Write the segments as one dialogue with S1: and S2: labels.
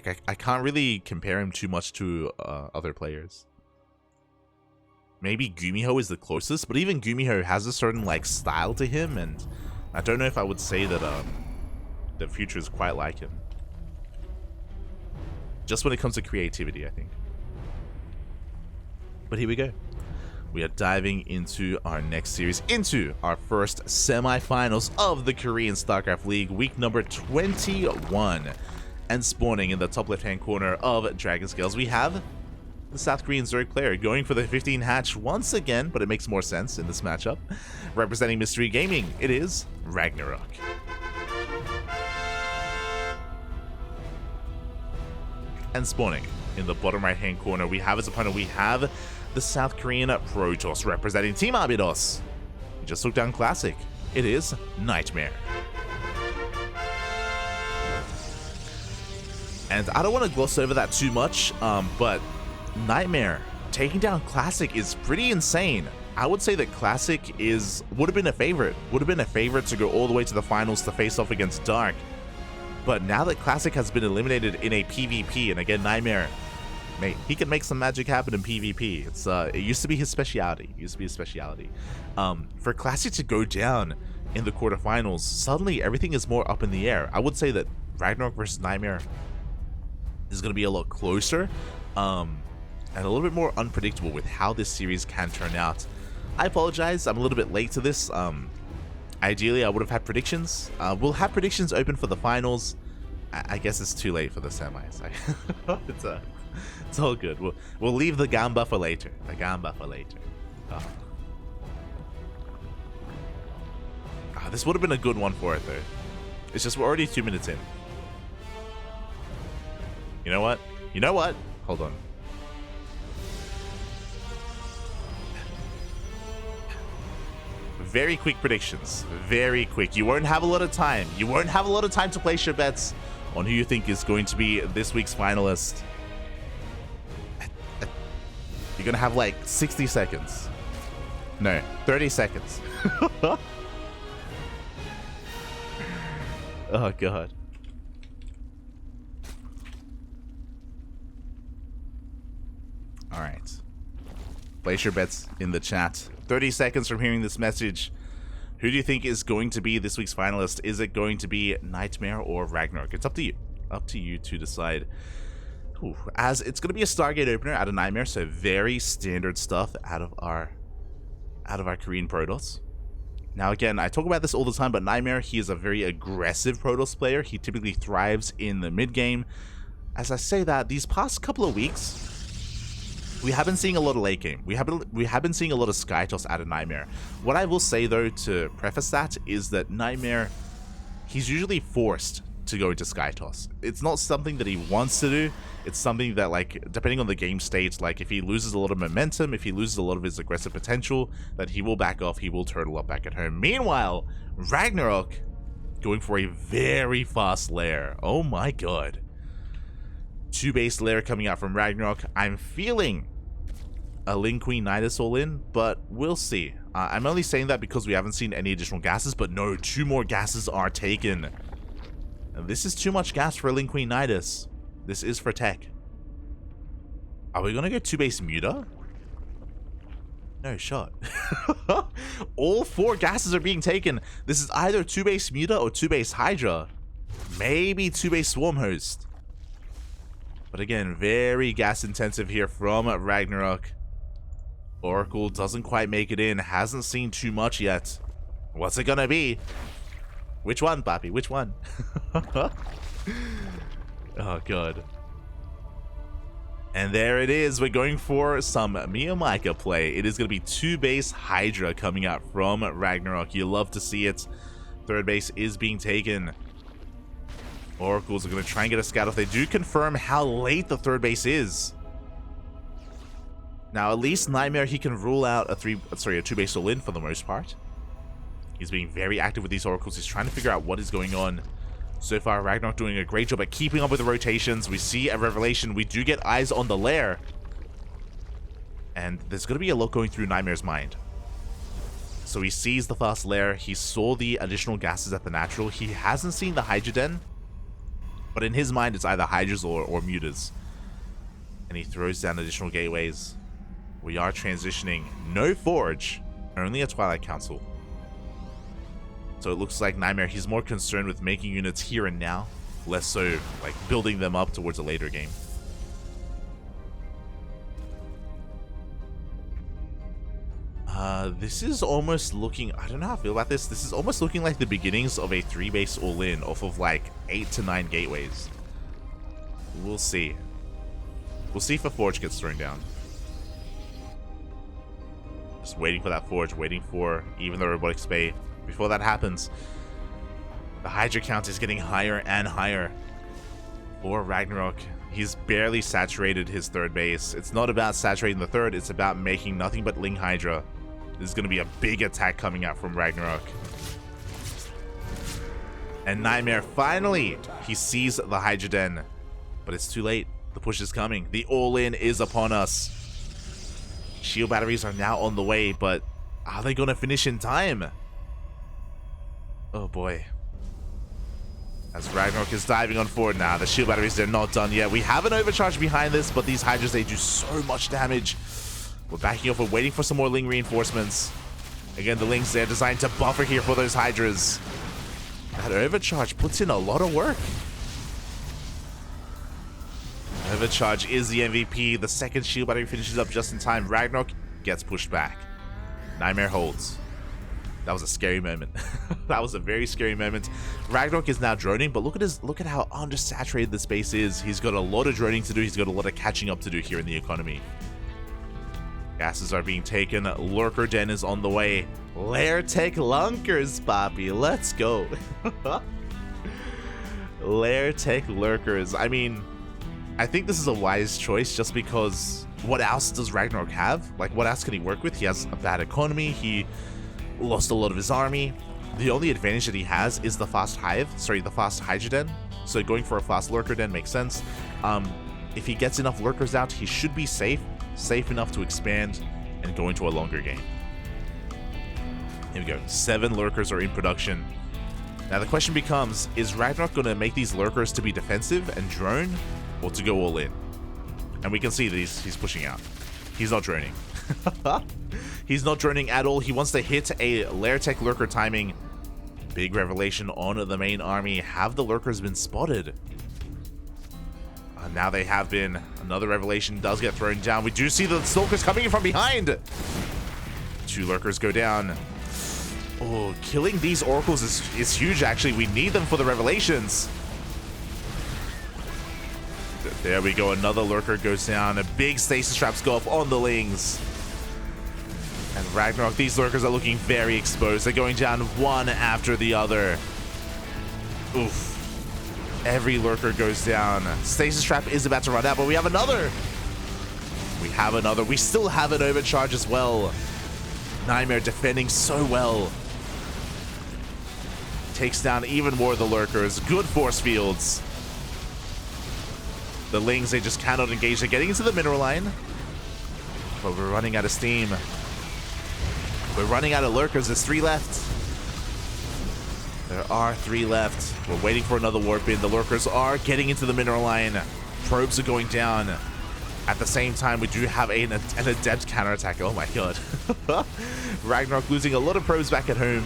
S1: Like, I can't really compare him too much to other players. Maybe Gumiho is the closest, but even Gumiho has a certain, like, style to him, and I don't know if I would say that the future is quite like him. Just when it comes to creativity, I think. But here we go. We are diving into our next series, into our first semifinals of the Korean Starcraft League, week number 21. And spawning in the top left-hand corner of Dragon Scales, we have the South Korean Zerg player going for the 15 hatch once again, but it makes more sense in this matchup. Representing Mystery Gaming, it is RagnaroK. And spawning in the bottom right-hand corner, we have his opponent. We have the South Korean Protoss representing Team Abydos. He just took down Classic. It is NightMare. And I don't want to gloss over that too much, but NightMare taking down Classic is pretty insane. I would say that Classic would have been a favorite to go all the way to the finals to face off against Dark. But now that Classic has been eliminated in a PvP, and again, NightMare, mate, he can make some magic happen in PvP. It used to be his speciality. For Classic to go down in the quarterfinals, suddenly everything is more up in the air. I would say that RagnaroK versus NightMare is going to be a lot closer, and a little bit more unpredictable with how this series can turn out. I apologize, I'm a little bit late to this. Ideally, I would have had predictions. We'll have predictions open for the finals. I guess it's too late for the semis. It's all good. We'll leave the Gamba for later. This would have been a good one for it, though. It's just we're already 2 minutes in. You know what? Hold on. Very quick predictions. Very quick. You won't have a lot of time. To place your bets on who you think is going to be this week's finalist. You're going to have like 60 seconds. No, 30 seconds. Oh, God. All right. Place your bets in the chat. 30 seconds from hearing this message. Who do you think is going to be this week's finalist? Is it going to be NightMare or RagnaroK? It's up to you. Up to you to decide. Ooh, as it's going to be a Stargate opener out of NightMare, so very standard stuff out of our Korean Protoss. Now again, I talk about this all the time, but NightMare, he is a very aggressive Protoss player. He typically thrives in the mid game. As I say that, these past couple of weeks, we have been seeing a lot of late game. We have been seeing a lot of sky toss out of NightMare. What I will say though, to preface that, is that NightMare, he's usually forced to go into sky toss. It's not something that he wants to do. It's something that, like, depending on the game state, like if he loses a lot of momentum, if he loses a lot of his aggressive potential, that he will back off, he will turtle up back at home. Meanwhile, RagnaroK going for a very fast lair. Oh my God. 2-base lair coming out from RagnaroK. I'm feeling a Lin Queen Nidus all in, but we'll see. I'm only saying that because we haven't seen any additional gases, but no, 2 more gases are taken. This is too much gas for a Lin Queen Nidus. This is for tech. Are we gonna go 2-base Muta? No shot. All 4 gases are being taken. This is either 2-base Muta or 2-base Hydra. Maybe 2-base Swarm Host. But again, very gas intensive here from RagnaroK. Oracle doesn't quite make it in. Hasn't seen too much yet. What's it gonna be? Which one, Papi? Which one? Oh, God. And there it is. We're going for some Miyamika play. It is going to be 2-base Hydra coming out from RagnaroK. You love to see it. 3rd base is being taken. Oracles are going to try and get a scout off. They do confirm how late the 3rd base is. Now, at least NightMare, he can rule out a 2-base all-in for the most part. He's being very active with these Oracles. He's trying to figure out what is going on. So far, RagnaroK doing a great job at keeping up with the rotations. We see a revelation. We do get eyes on the lair. And there's going to be a lot going through NightMare's mind. So he sees the fast lair. He saw the additional gases at the natural. He hasn't seen the Hydra Den. But in his mind, it's either Hydras or Mutas. And he throws down additional gateways. We are transitioning. No Forge, only a Twilight Council. So it looks like NightMare, he's more concerned with making units here and now, less so like building them up towards a later game. This is almost looking, I don't know how I feel about this. This is almost looking like the beginnings of a 3-base all-in off of like 8 to 9 gateways. We'll see. We'll see if a Forge gets thrown down. Just waiting for that Forge, waiting for even the Robotic Spay. Before that happens, the Hydra count is getting higher and higher for RagnaroK. He's barely saturated his third base. It's not about saturating the third, it's about making nothing but Ling Hydra. This is going to be a big attack coming out from RagnaroK. And NightMare, finally, he sees the Hydra Den. But it's too late. The push is coming. The all-in is upon us. Shield batteries are now on the way, but are they going to finish in time? Oh boy. As RagnaroK is diving on forward now. The shield batteries, they're not done yet. We have an overcharge behind this, but these Hydras, they do so much damage. We're backing up. We're waiting for some more Ling reinforcements. Again, the Lings, they're designed to buffer here for those Hydras. That overcharge puts in a lot of work. Overcharge is the MVP. The second shield battery finishes up just in time. RagnaroK gets pushed back. NightMare holds. That was a scary moment. That was a very scary moment. RagnaroK is now droning, but look at how undersaturated the space is. He's got a lot of droning to do. He's got a lot of catching up to do here in the economy. Gases are being taken. Lurker Den is on the way. Lair Tech Lunkers, Poppy. Let's go. Lair Tech Lurkers. I mean, I think this is a wise choice just because what else does RagnaroK have? Like, what else can he work with? He has a bad economy. He lost a lot of his army. The only advantage that he has is the fast Hydra Den. So going for a fast Lurker Den makes sense. If he gets enough Lurkers out, he should be safe enough to expand and go into a longer game. Here we go. 7 Lurkers are in production. Now the question becomes, is RagnaroK going to make these Lurkers to be defensive and drone, or to go all in? And we can see that he's pushing out. He's not droning. He's not droning at all. He wants to hit a Lair Tech Lurker timing. Big revelation on the main army. Have the Lurkers been spotted? Now they have been. Another revelation does get thrown down. We do see the Stalkers coming in from behind. 2 Lurkers go down. Oh, killing these Oracles is huge, actually. We need them for the revelations. There we go. Another Lurker goes down. A big stasis traps go off on the Lings. And RagnaroK, these Lurkers are looking very exposed. They're going down one after the other. Oof. Every Lurker goes down. Stasis trap is about to run out, but we have another. We still have an overcharge as well. NightMare defending so well. Takes down even more of the Lurkers. Good force fields. The Lings, they just cannot engage. They're getting into the mineral line. But we're running out of steam. We're running out of Lurkers. There's 3 left. There are 3 left. We're waiting for another warp in. The Lurkers are getting into the mineral line. Probes are going down. At the same time, we do have an adept counterattack. Oh my god. RagnaroK losing a lot of probes back at home.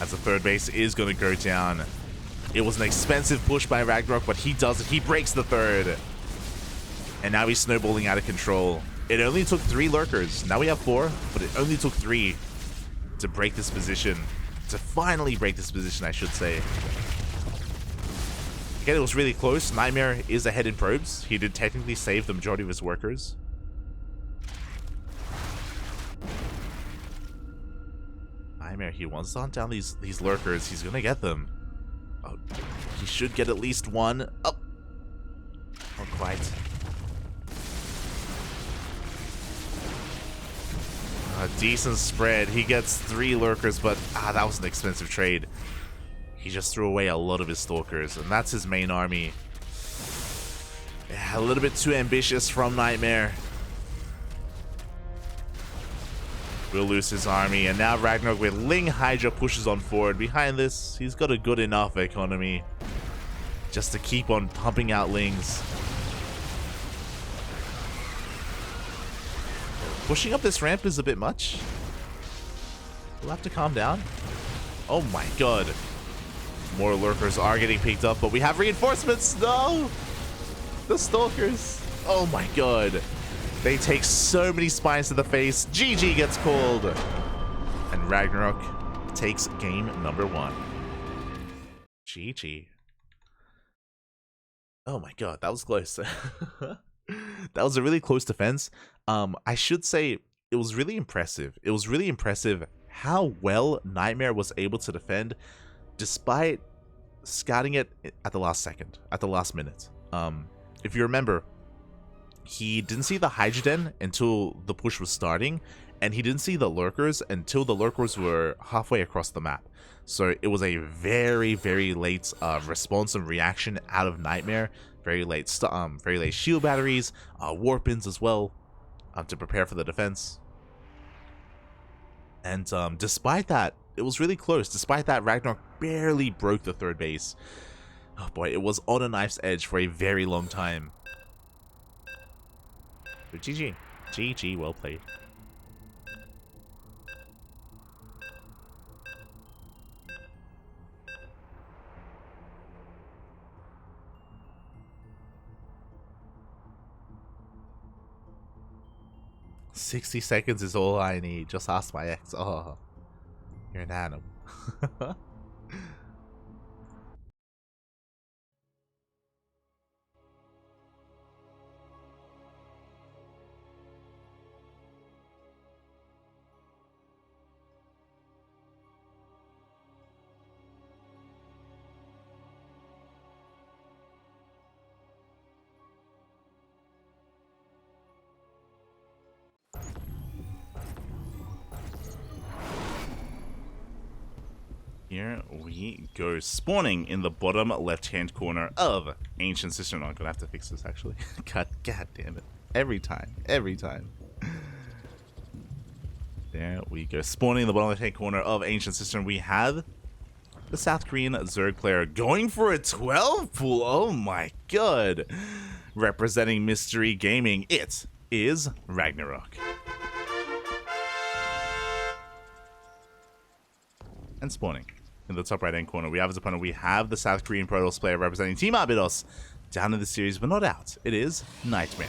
S1: As the third base is going to go down. It was an expensive push by RagnaroK, but he does it. He breaks the third. And now he's snowballing out of control. It only took 3 Lurkers. Now we have 4, but it only took 3 to break this position. To finally break this position, I should say. Again, it was really close. NightMare is ahead in probes. He did technically save the majority of his workers. NightMare, he wants to hunt down these Lurkers. He's going to get them. Oh, he should get at least 1. Oh, not quite. A decent spread. He gets 3 Lurkers, but that was an expensive trade. He just threw away a lot of his Stalkers, and that's his main army. Yeah, a little bit too ambitious from NightMare. will lose his army. And now RagnaroK with Ling Hydra pushes on forward. Behind this, he's got a good enough economy just to keep on pumping out Lings. Pushing up this ramp is a bit much. We'll have to calm down. Oh my god. More lurkers are getting picked up, but we have reinforcements. No! The stalkers. Oh my god. They take so many spines to the face. GG gets called. And RagnaroK takes game number 1. GG. Oh my god, that was close. That was a really close defense. I should say it was really impressive. It was really impressive how well NightMare was able to defend despite scouting it at the last second, at the last minute. If you remember, he didn't see the Hydroden until the push was starting, and he didn't see the lurkers until the lurkers were halfway across the map. So it was a very, very late response and reaction out of NightMare. Very late shield batteries, warpins as well, to prepare for the defense. And despite that, it was really close. Despite that, RagnaroK barely broke the third base. Oh boy, it was on a knife's edge for a very long time. So GG. GG, well played. "60 seconds is all I need. Just ask my ex." Oh, you're an animal. Here we go. Spawning in the bottom left-hand corner of Ancient Cistern. I'm gonna have to fix this actually. God damn it. Every time. Every time. There we go. Spawning in the bottom left-hand corner of Ancient Cistern, we have the South Korean Zerg player going for a 12 pool. Oh my god. Representing Mystery Gaming, it is RagnaroK. And spawning in the top right-hand corner, we have as opponent, we have the South Korean Protoss player representing Team Arbidos down in the series, but not out. It is NightMare.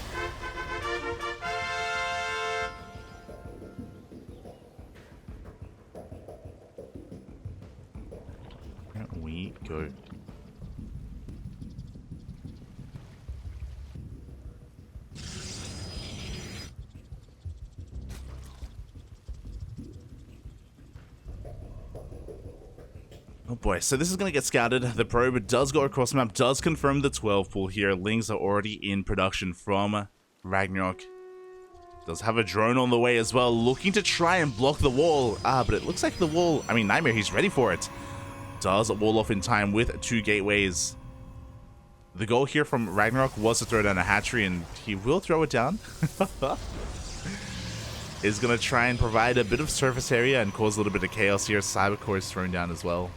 S1: Here we go. Oh boy, so this is going to get scouted. The probe does go across the map, does confirm the 12 pool here. Lings are already in production from RagnaroK. Does have a drone on the way as well, looking to try and block the wall. But it looks like the wall, I mean, NightMare, he's ready for it. Does wall off in time with 2 gateways. The goal here from RagnaroK was to throw down a hatchery, and he will throw it down. Is going to try and provide a bit of surface area and cause a little bit of chaos here. Cybercore is thrown down as well.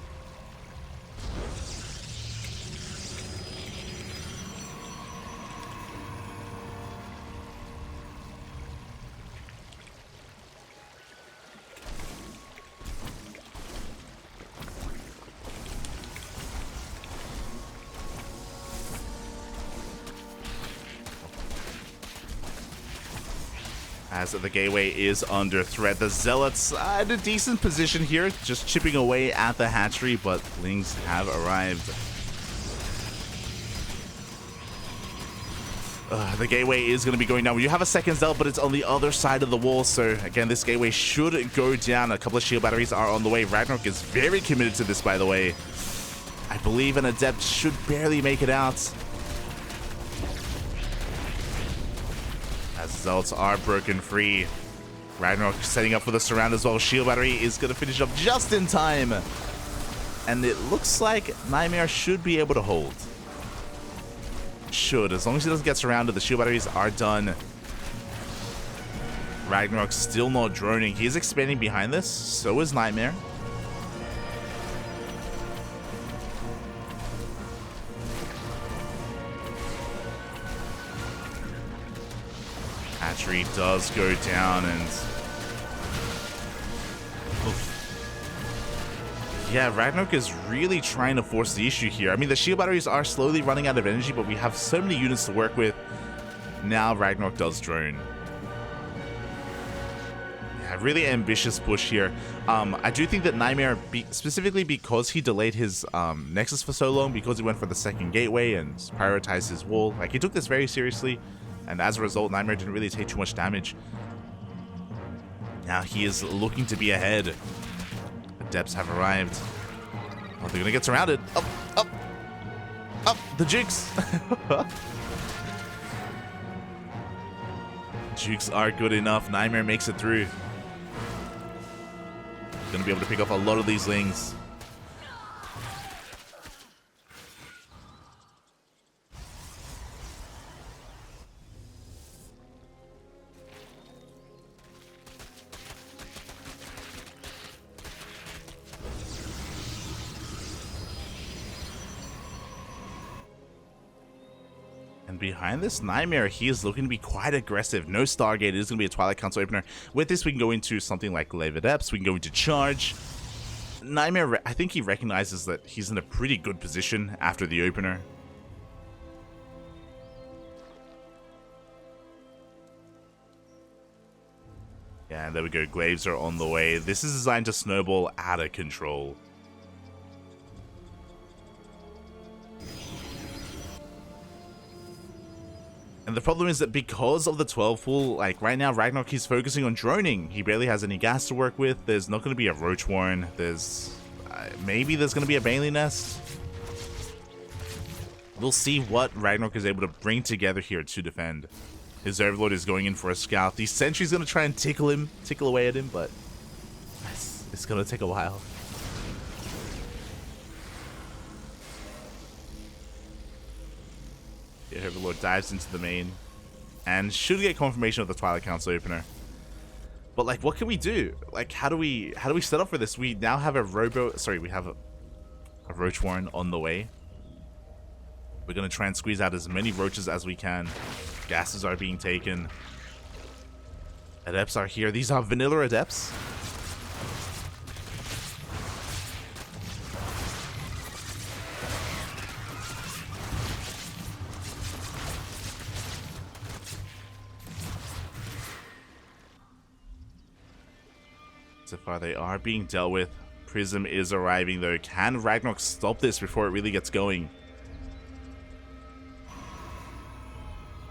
S1: As the gateway is under threat, the Zealots in a decent position here, just chipping away at the hatchery, but Lings have arrived. The gateway is going to be going down. You have a second Zealot, but it's on the other side of the wall, so again, this gateway should go down. A couple of shield batteries are on the way. RagnaroK is very committed to this, by the way. I believe an Adept should barely make it out. As Zealots are broken free. RagnaroK setting up for the surround as well. Shield battery is going to finish up just in time. And it looks like NightMare should be able to hold. Should, as long as he doesn't get surrounded. The shield batteries are done. RagnaroK still not droning. He's expanding behind this. So is NightMare. Hatchery does go down and... Oof. Yeah, RagnaroK is really trying to force the issue here. I mean, the shield batteries are slowly running out of energy, but we have so many units to work with. Now RagnaroK does drone. Yeah, really ambitious push here. I do think that NightMare, specifically because he delayed his Nexus for so long, because he went for the second gateway and prioritized his wall, like he took this very seriously, and as a result, NightMare didn't really take too much damage. Now he is looking to be ahead. Depths have arrived. Oh, they're gonna get surrounded. Up, up, up, the Jukes. Jukes are good enough. NightMare makes it through. Gonna be able to pick up a lot of these lings. And behind this NightMare, he is looking to be quite aggressive. No Stargate. It is going to be a Twilight Council opener. With this, we can go into something like Lava Depths. We can go into Charge. NightMare, I think he recognizes that he's in a pretty good position after the opener. Yeah, and there we go. Glaives are on the way. This is designed to snowball out of control. And the problem is that because of the 12 pool, like right now RagnaroK is focusing on droning. He barely has any gas to work with. There's not going to be a Roach Warren. There's maybe there's going to be a Bailey Nest. We'll see what RagnaroK is able to bring together here to defend. His Overlord is going in for a scout. The Sentry's going to try and tickle away at him, but it's going to take a while. The Overlord dives into the main and should get confirmation of the Twilight Council opener. But like, what can we do? Like, how do we set up for this? We now have a we have a Roach Warren on the way. We're gonna try and squeeze out as many roaches as we can. Gases are being taken. Adepts are here. These are vanilla Adepts. So far, they are being dealt with. Prism is arriving, though. Can RagnaroK stop this before it really gets going?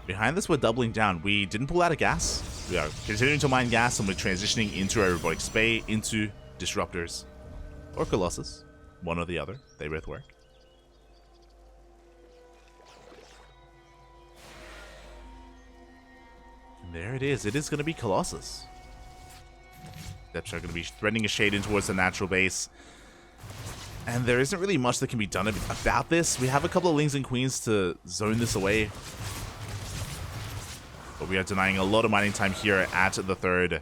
S1: Behind this, we're doubling down. We didn't pull out of gas. We are continuing to mine gas, and we're transitioning into a Robotic Spay, into Disruptors. Or Colossus. One or the other. They both work. And there it is. It is going to be Colossus. Depths are going to be threading a shade in towards the natural base. And there isn't really much that can be done about this. We have a couple of Lings and Queens to zone this away. But we are denying a lot of mining time here at the third.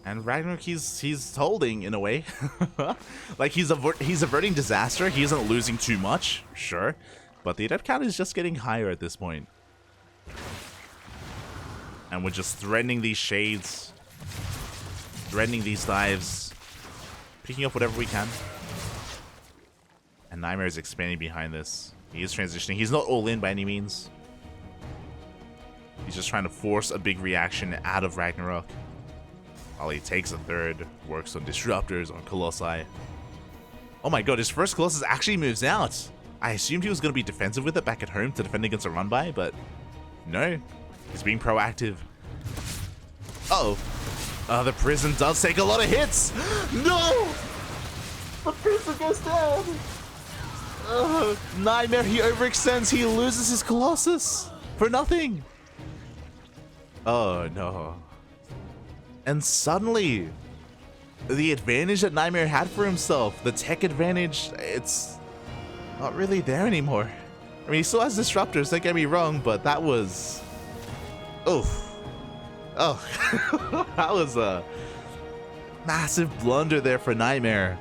S1: And RagnaroK, he's holding in a way. Like he's averting disaster. He isn't losing too much, sure, but the adept count is just getting higher at this point. And we're just threatening these shades, threatening these dives, picking up whatever we can. And NightMare is expanding behind this. He is transitioning. He's not all in by any means. He's just trying to force a big reaction out of RagnaroK. While he takes a third, works on Disruptors, on Colossi. Oh my god, his first Colossus actually moves out. I assumed he was going to be defensive with it back at home to defend against a run-by, but no. He's being proactive. Uh-oh. The Prism does take a lot of hits. No! The Prism goes down. NightMare, he overextends. He loses his Colossus for nothing. Oh, no. And suddenly, the advantage that NightMare had for himself, the tech advantage, it's not really there anymore. I mean, he still has disruptors, don't get me wrong, but that was... Oof. Oh. That was a massive blunder there for NightMare.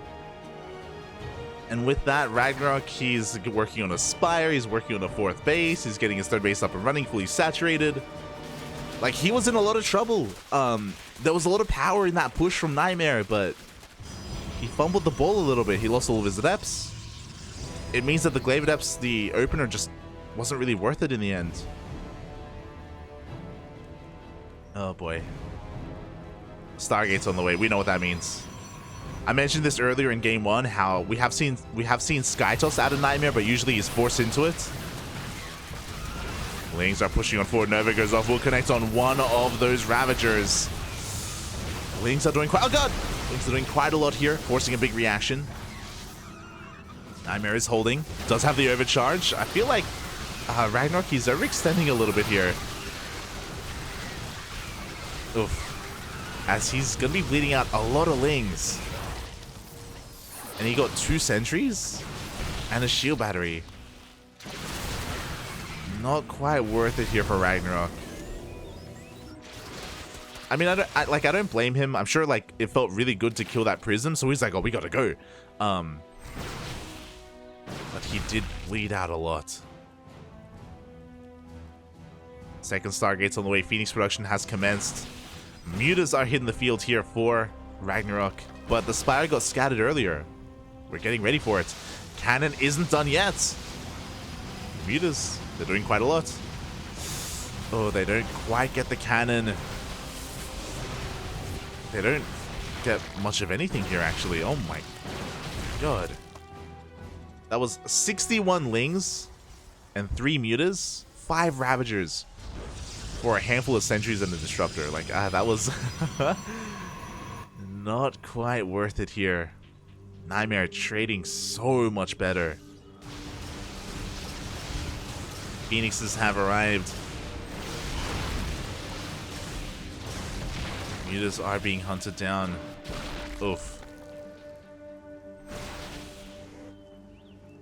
S1: And with that, RagnaroK, he's working on a Spire, he's working on a 4th base, he's getting his 3rd base up and running, fully saturated. Like, he was in a lot of trouble. There was a lot of power in that push from NightMare, but he fumbled the ball a little bit. He lost all of his adepts. It means that the Glaive Adepts, the opener, just wasn't really worth it in the end. Oh boy. Stargate's on the way. We know what that means. I mentioned this earlier in game 1, how we have seen Skytoss out of NightMare, but usually he's forced into it. Lings are pushing on forward. Nova goes off. Will connect on one of those Ravagers. Lings are doing quite... Oh god! Lings are doing quite a lot here, forcing a big reaction. NightMare is holding. Does have the overcharge. I feel like RagnaroK is overextending a little bit here. Oof. As he's going to be bleeding out a lot of Lings. And he got 2 sentries and a shield battery. Not quite worth it here for RagnaroK. I mean, I don't blame him. I'm sure like it felt really good to kill that prism, so he's like, oh, we gotta go. But he did bleed out a lot. Second Stargate's on the way. Phoenix production has commenced. Mutas are hitting the field here for RagnaroK, but the Spire got scattered earlier. We're getting ready for it. Cannon isn't done yet. Mutas, they're doing quite a lot. Oh, they don't quite get the cannon. They don't get much of anything here, actually. Oh my god. That was 61 Lings and 3 Mutas, 5 Ravagers for a handful of sentries and a Disruptor. Like, that was not quite worth it here. NightMare trading so much better. Phoenixes have arrived. Mutas are being hunted down. Oof.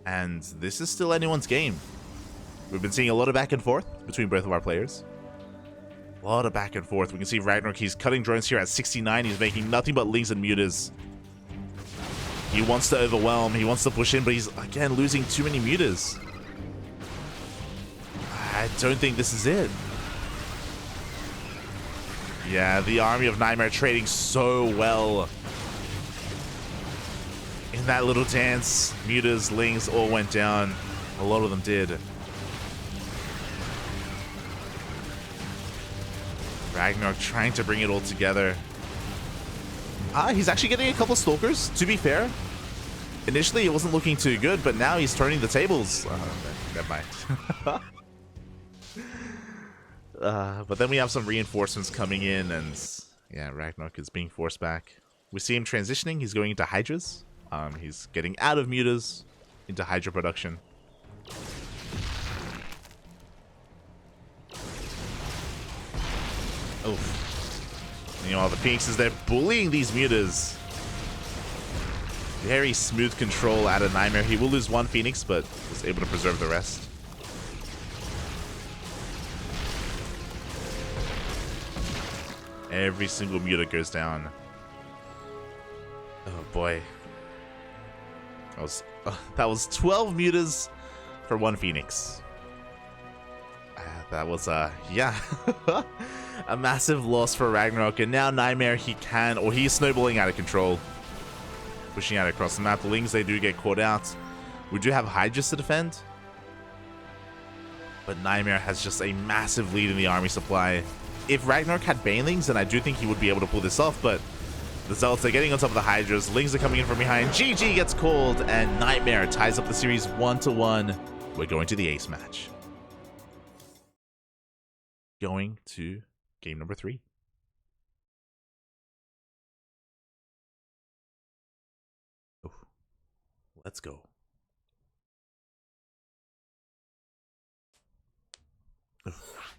S1: And this is still anyone's game. We've been seeing a lot of back and forth between both of our players. A lot of back and forth. We can see RagnaroK, he's cutting drones here at 69. He's making nothing but Lings and Mutas. He wants to overwhelm. He wants to push in, but he's, again, losing too many Mutas. I don't think this is it. Yeah, the army of NightMare trading so well. In that little dance, Mutas, Lings all went down. A lot of them did. RagnaroK trying to bring it all together. He's actually getting a couple Stalkers, to be fair. Initially, it wasn't looking too good, but now he's turning the tables. Never mind. But then we have some reinforcements coming in, and yeah, RagnaroK is being forced back. We see him transitioning. He's going into Hydras. He's getting out of Mutas into Hydra production. Oof. Meanwhile, the Phoenixes, they're bullying these Mutas. Very smooth control out of NightMare. He will lose 1 Phoenix, but was able to preserve the rest. Every single Muta goes down. Oh boy. That was 12 Mutas for 1 Phoenix. That was, yeah. A massive loss for RagnaroK. And now NightMare, he's snowballing out of control. Pushing out across the map. The Lings, they do get caught out. We do have Hydras to defend. But NightMare has just a massive lead in the army supply. If RagnaroK had Banelings, then I do think he would be able to pull this off, but the Zealots are getting on top of the Hydras. Lings are coming in from behind. GG gets called, and NightMare ties up the series 1-1. We're going to the ace match. Going to game number 3. Oof. Let's go. Oof.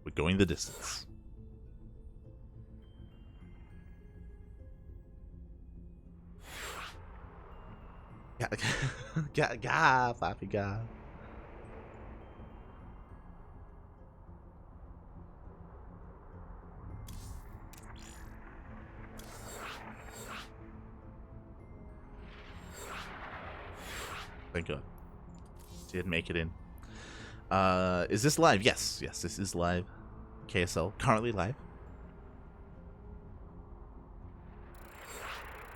S1: We're going the distance. Papi, ga. Thank God. Did make it in. Is this live? Yes, this is live. KSL, currently live.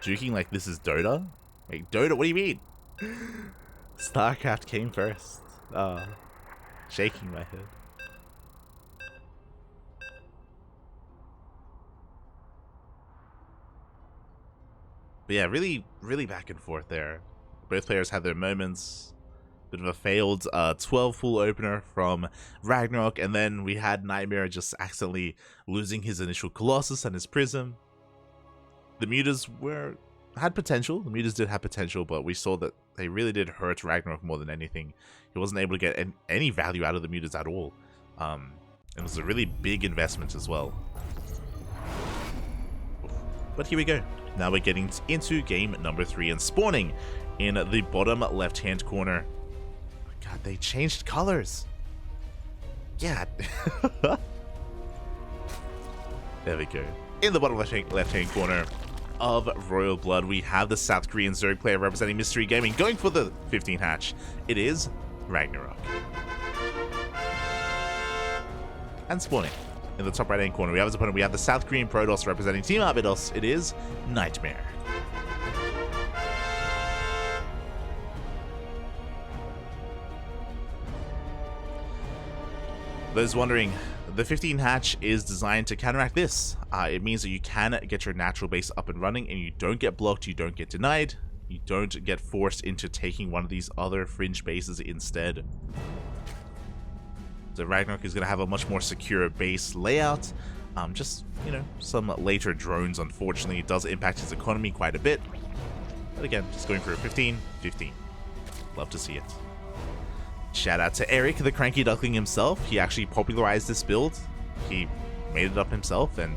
S1: Juking like this is Dota? Wait, Dota? What do you mean? Starcraft came first. Shaking my head. But yeah, really back and forth there. Both players had their moments. Bit of a failed 12 full opener from RagnaroK, and then we had NightMare just accidentally losing his initial Colossus and his Prism. The Mutas had potential. The Mutas did have potential, but we saw that they really did hurt RagnaroK more than anything. He wasn't able to get any value out of the Mutas at all. It was a really big investment as well. But here we go. Now we're getting into game number 3 and spawning in the bottom left-hand corner. God, they changed colors. Yeah. There we go. In the bottom left-hand corner of Royal Blood, we have the South Korean Zerg player representing Mystery Gaming going for the 15 hatch. It is RagnaroK. And spawning in the top right-hand corner, we have his opponent. We have the South Korean Protoss representing Team Arbidos. It is NightMare. Those wondering, the 15 hatch is designed to counteract this. It means that you can get your natural base up and running, and you don't get blocked, you don't get denied, you don't get forced into taking one of these other fringe bases instead. So RagnaroK is going to have a much more secure base layout. Just, you know, some later drones, unfortunately, does impact his economy quite a bit. But again, just going for a 15. Love to see it. Shout out to Eric, the CranKy Duckling himself. He actually popularized this build. He made it up himself, and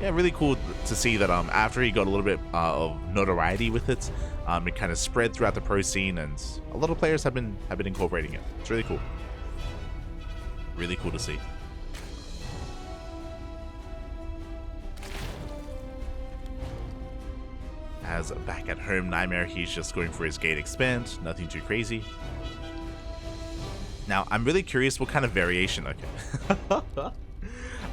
S1: yeah, really cool to see that after he got a little bit of notoriety with it, it kind of spread throughout the pro scene, and a lot of players have been incorporating it. It's really cool. Really cool to see. As back at home, NightMare, he's just going for his gate expand. Nothing too crazy. Now, I'm really curious what kind of variation... Okay.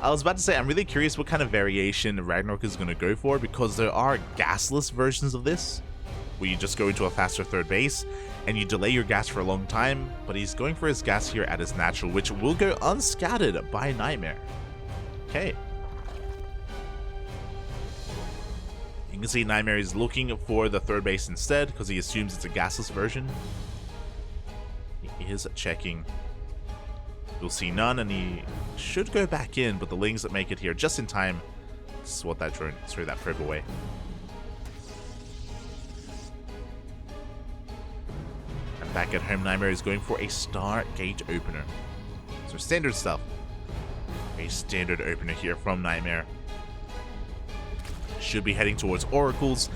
S1: I was about to say, I'm really curious what kind of variation RagnaroK is going to go for, because there are gasless versions of this, where you just go into a faster third base, and you delay your gas for a long time, but he's going for his gas here at his natural, which will go unscattered by NightMare. Okay. You can see NightMare is looking for the third base instead, because he assumes it's a gasless version. He is checking. You'll see none, and he should go back in, but the Lings that make it here just in time to swat that drone, throw that probe away. And back at home, NightMare is going for a Star Gate opener. So standard stuff. A standard opener here from NightMare. Should be heading towards Oracles.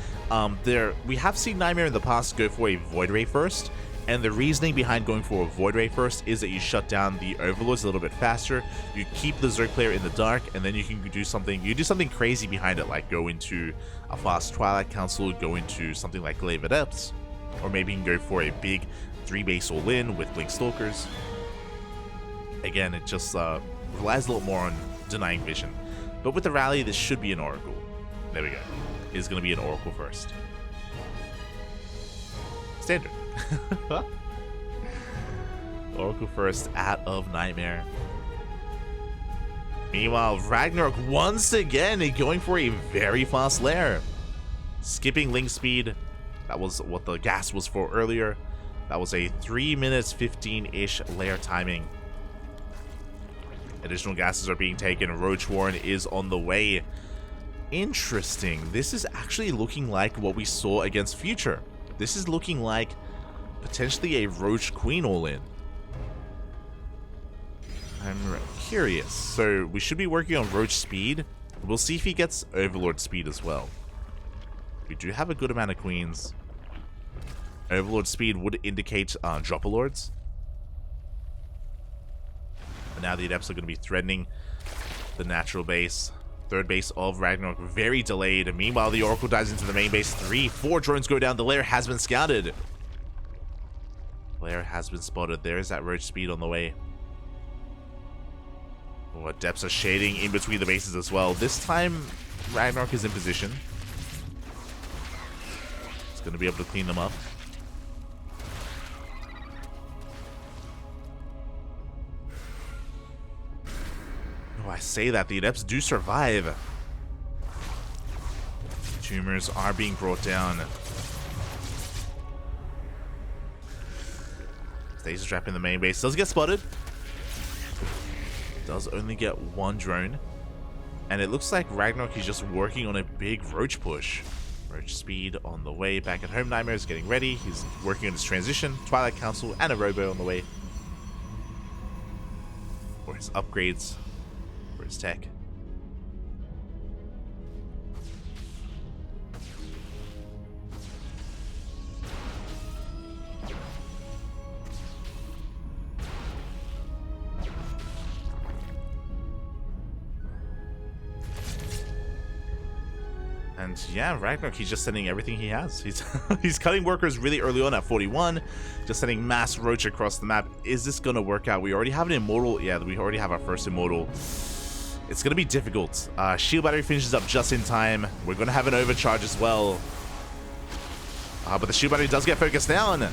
S1: We have seen NightMare in the past go for a Void Ray first. And the reasoning behind going for a Void Ray first is that you shut down the Overlords a little bit faster, you keep the Zerg player in the dark, and then you can do something crazy behind it, like go into a fast Twilight Council, go into something like Glaive Adepts, or maybe you can go for a big 3-base all-in with Blink Stalkers. Again, it just relies a little more on denying vision. But with the rally, this should be an Oracle. There we go. It is going to be an Oracle first. Standard. Oracle first out of NightMare. Meanwhile, RagnaroK once again going for a very fast lair. Skipping link speed. That was what the gas was for earlier. That was a 3 minutes 15-ish lair timing. Additional gases are being taken. Roach Warren is on the way. Interesting. This is actually looking like what we saw against Future. This is looking like potentially a Roach Queen all-in. I'm curious. So we should be working on Roach speed. We'll see if he gets Overlord speed as well. We do have a good amount of queens. Overlord speed would indicate Dropper Lords. But now the Adepts are going to be threatening the natural base. Third base of RagnaroK, very delayed. And meanwhile, the Oracle dives into the main base. 3, 4 drones go down. The lair has been scouted. Lair has been spotted. There's that roach speed on the way. Oh, Adepts are shading in between the bases as well. This time, RagnaroK is in position. It's going to be able to clean them up. Oh, I say that. The Adepts do survive. Tumors are being brought down. Stasis trap in the main base. Does get spotted. Does only get 1 drone. And it looks like RagnaroK is just working on a big roach push. Roach speed on the way. Back at home, NightMare is getting ready. He's working on his transition. Twilight Council and a Robo on the way. For his upgrades. For his tech. And yeah, RagnaroK, he's just sending everything he has. He's cutting workers really early on at 41, just sending mass roach across the map. Is this gonna work out? We already have an immortal. Yeah, we already have our first immortal. It's gonna be difficult. Shield battery finishes up just in time. We're gonna have an overcharge as well. But the shield battery does get focused down.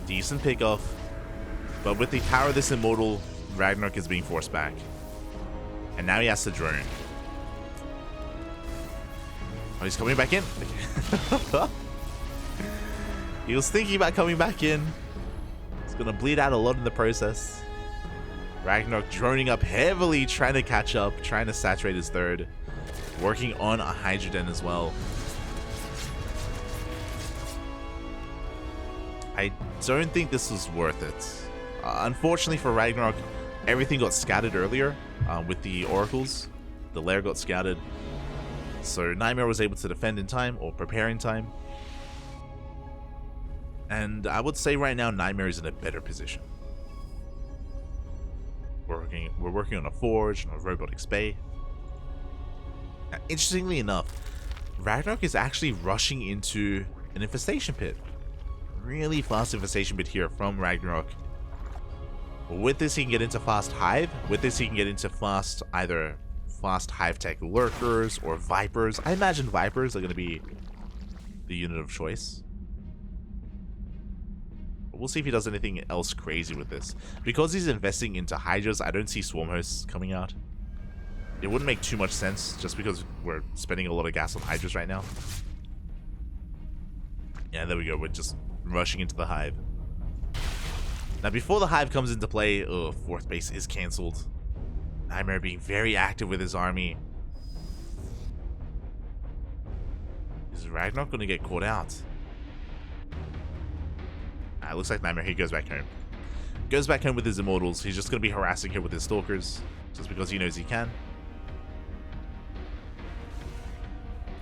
S1: Decent pickoff. But with the power of this immortal, RagnaroK is being forced back. And now he has to drone. Oh, he's coming back in. He was thinking about coming back in. He's gonna bleed out a lot in the process. RagnaroK droning up heavily, trying to catch up, trying to saturate his third. Working on a Hydra Den as well. I don't think this was worth it. Unfortunately for RagnaroK, everything got scattered earlier with the oracles. The lair got scattered. So NightMare was able to defend in time, or prepare in time. And I would say right now NightMare is in a better position. We're working on a forge, on a robotic spay. Interestingly enough, RagnaroK is actually rushing into an infestation pit. Really fast infestation pit here from RagnaroK. With this he can get into fast hive. With this he can get into fast hive tech lurkers or vipers. I imagine vipers are going to be the unit of choice. But we'll see if he does anything else crazy with this. Because he's investing into hydras, I don't see swarm hosts coming out. It wouldn't make too much sense just because we're spending a lot of gas on hydras right now. Yeah, there we go. We're just rushing into the hive. Now before the hive comes into play, fourth base is cancelled. NightMare being very active with his army. Is RagnaroK going to get caught out? It looks like NightMare, he goes back home. Goes back home with his immortals. He's just going to be harassing her with his stalkers. Just because he knows he can.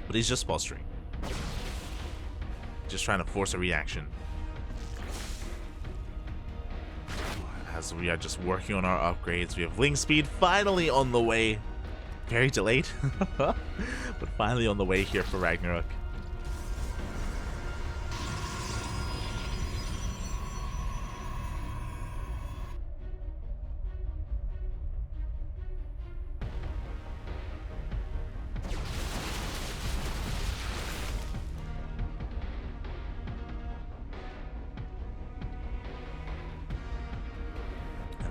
S1: But he's just posturing. Just trying to force a reaction. As we are just working on our upgrades. We have Link Speed finally on the way. Very delayed. But finally on the way here for RagnaroK.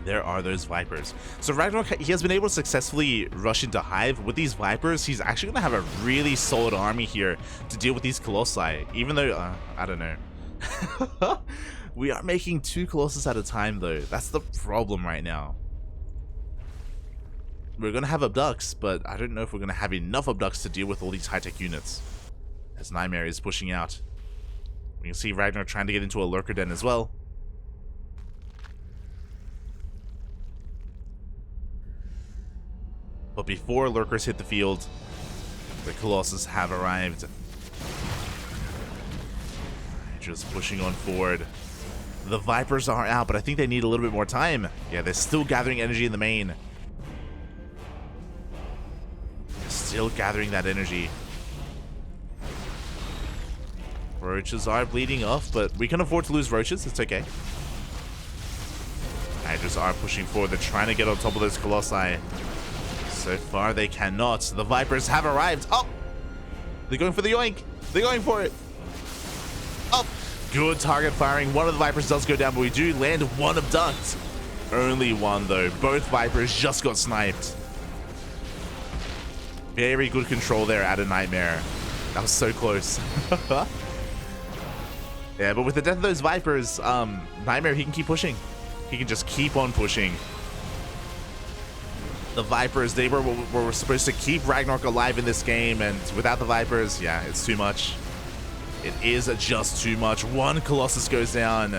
S1: There are those Vipers. So RagnaroK, he has been able to successfully rush into Hive. With these Vipers, he's actually going to have a really solid army here to deal with these Colossi. Even though, I don't know. We are making 2 Colossus at a time though. That's the problem right now. We're going to have Abducts, but I don't know if we're going to have enough Abducts to deal with all these high-tech units. As NightMare is pushing out. We can see RagnaroK trying to get into a Lurker Den as well. But before Lurkers hit the field, the Colossus have arrived. Just pushing on forward. The Vipers are out, but I think they need a little bit more time. Yeah, they're still gathering energy in the main. They're still gathering that energy. Roaches are bleeding off, but we can afford to lose Roaches. It's okay. Hydras are pushing forward. They're trying to get on top of those Colossi. So far, they cannot. The Vipers have arrived. Oh! They're going for the yoink. They're going for it. Oh! Good target firing. One of the Vipers does go down, but we do land one abduct. Only one, though. Both Vipers just got sniped. Very good control there out of NightMare. That was so close. Yeah, but with the death of those Vipers, NightMare, he can keep pushing. He can just keep on pushing. The Vipers, they were supposed to keep RagnaroK alive in this game, and without the Vipers, yeah, it's too much. It is just too much. One Colossus goes down,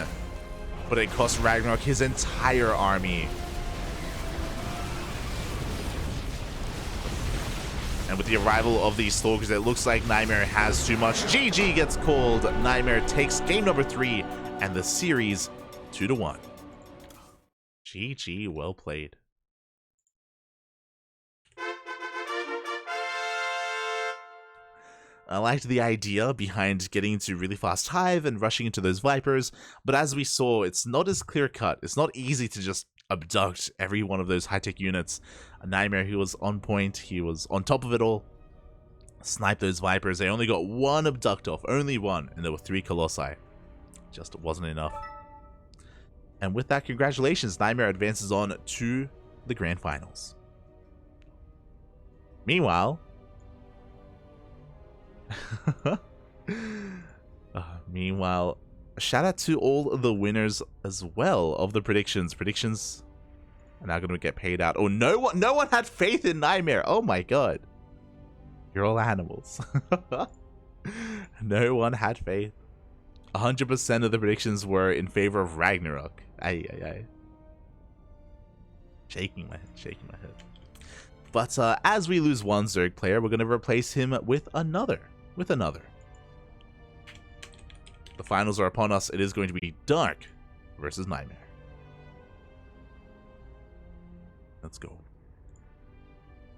S1: but it costs RagnaroK his entire army. And with the arrival of these Stalkers, it looks like NightMare has too much. GG gets called. NightMare takes game number 3 and the series 2-1. GG, well played. I liked the idea behind getting into really fast hive and rushing into those Vipers, but as we saw, it's not as clear-cut. It's not easy to just abduct every one of those high-tech units. NightMare, he was on point, he was on top of it all. Snipe those Vipers. They only got one abduct off, only one, and there were 3 Colossi. Just wasn't enough. And with that, congratulations, NightMare advances on to the Grand Finals. Meanwhile, shout out to all the winners as well of the predictions. Predictions are now going to get paid out. Oh, no one had faith in NightMare. Oh my god. You're all animals. No one had faith. 100% of the predictions were in favor of RagnaroK. Aye. Shaking my head. But as we lose one Zerg player, we're going to replace him with another. The finals are upon us. It is going to be Dark versus NightMare. Let's go.